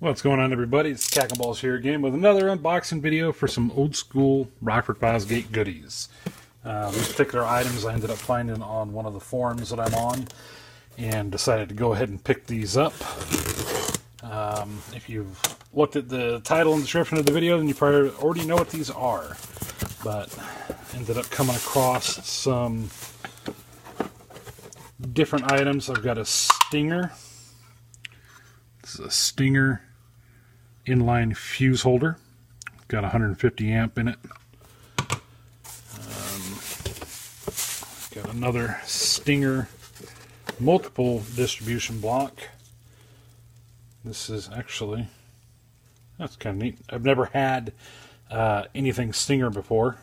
What's going on, everybody? It's Balls here again with another unboxing video for some old school Rockford Fosgate goodies. These particular items I ended up finding on one of the forums that I'm on and decided to go ahead and pick these up. If you've looked at the title and description of the video, then you probably already know what these are. But ended up coming across some different items. I've got a Stinger. This is a Stinger inline fuse holder. Got 150 amp in it. Got another Stinger multiple distribution block. This is actually, that's kind of neat. I've never had anything Stinger before.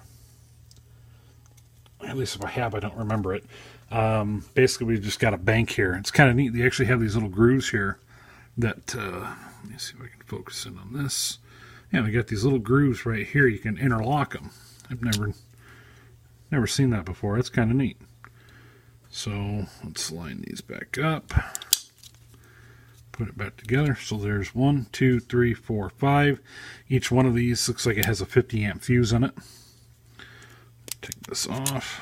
At least if I have, I don't remember it. Basically, we just got a bank here. It's kind of neat. They actually have these little grooves here that, let me see if I can focus in on this. Yeah, we got these little grooves right here. You can interlock them. I've never seen that before. That's kind of neat. So let's line these back up. Put it back together. So there's 1, 2, 3, 4, 5. Each one of these looks like it has a 50 amp fuse in it. Take this off.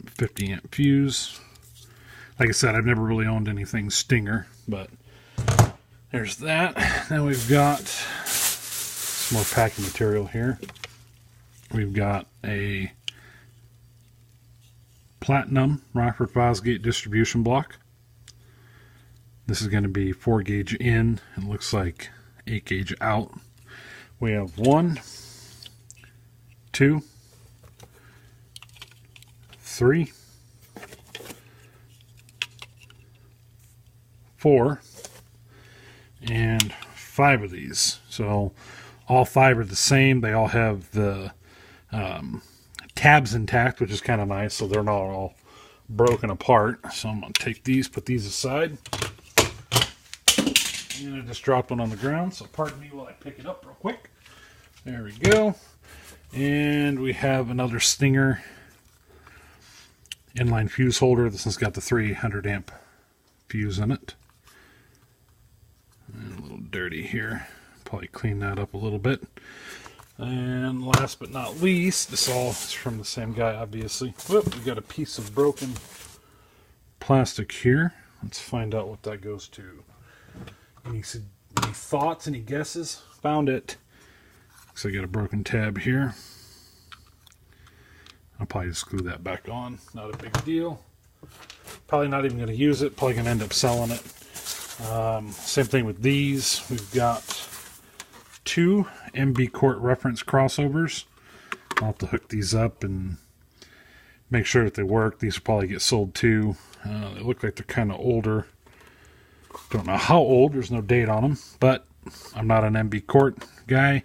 50 amp fuse. Like I said, I've never really owned anything Stinger, but there's that. Then we've got some more packing material here. We've got a Platinum Rockford Fosgate distribution block. This is going to be 4 gauge in. It looks like 8 gauge out. We have 1, 2, 3, 4, and 5 of these. So all 5 are the same. They all have the tabs intact, which is kind of nice, so they're not all broken apart. So I'm going to take these, put these aside. And I just dropped one on the ground, so pardon me while I pick it up real quick. There we go. And we have another Stinger inline fuse holder. This one's got the 300 amp fuse in it. And a little dirty here. Probably clean that up a little bit. And last but not least, this all is from the same guy, obviously. Whoop, we got a piece of broken plastic here. Let's find out what that goes to. Any thoughts, any guesses? Found it. Looks like I got a broken tab here. I'll probably just glue that back on. Not a big deal. Probably not even going to use it. Probably going to end up selling it. Same thing with these. We've got 2 Quart reference crossovers. I'll have to hook these up and make sure that they work. These will probably get sold too. They look like they're kind of older. Don't know how old. There's no date on them. But I'm not an Quart guy.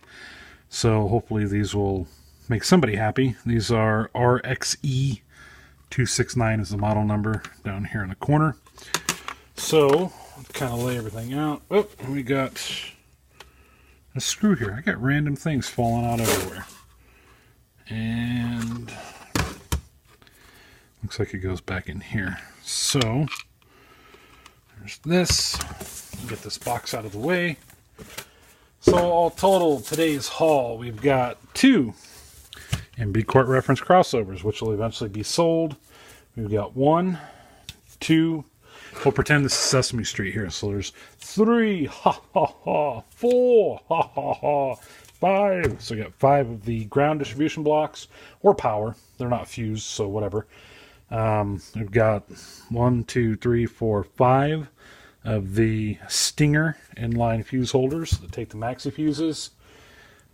So hopefully these will make somebody happy. These are RXE 269 is the model number down here in the corner. So kind of lay everything out. Oh, we got a screw here. I got random things falling out everywhere. And looks like it goes back in here. So there's this. Get this box out of the way. So all total, today's haul, we've got 2 Quart reference crossovers, which will eventually be sold. We've got 1, 2, we'll pretend this is Sesame Street here. So there's 3, ha ha ha, 4, ha ha ha, 5. So we got 5 of the ground distribution blocks, or power. They're not fused, so whatever. We've got 1, 2, 3, 4, 5 of the Stinger inline fuse holders that take the maxi fuses.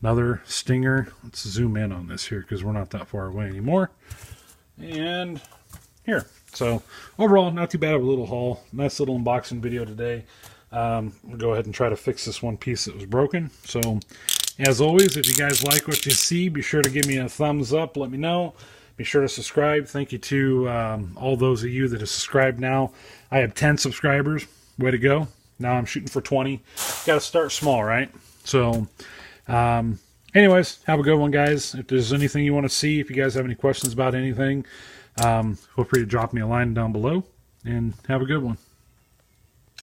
Another Stinger. Let's zoom in on this here because we're not that far away anymore. And here. So overall, not too bad of a little haul. Nice little unboxing video today. We'll go ahead and try to fix this one piece that was broken. So as always, if you guys like what you see, be sure to give me a thumbs up. Let me know. Be sure to subscribe. Thank you to all those of you that have subscribed now. I have 10 subscribers. Way to go. Now I'm shooting for 20. Got to start small, right? So anyways, have a good one, guys. If there's anything you want to see, if you guys have any questions about anything, feel free to drop me a line down below, and have a good one.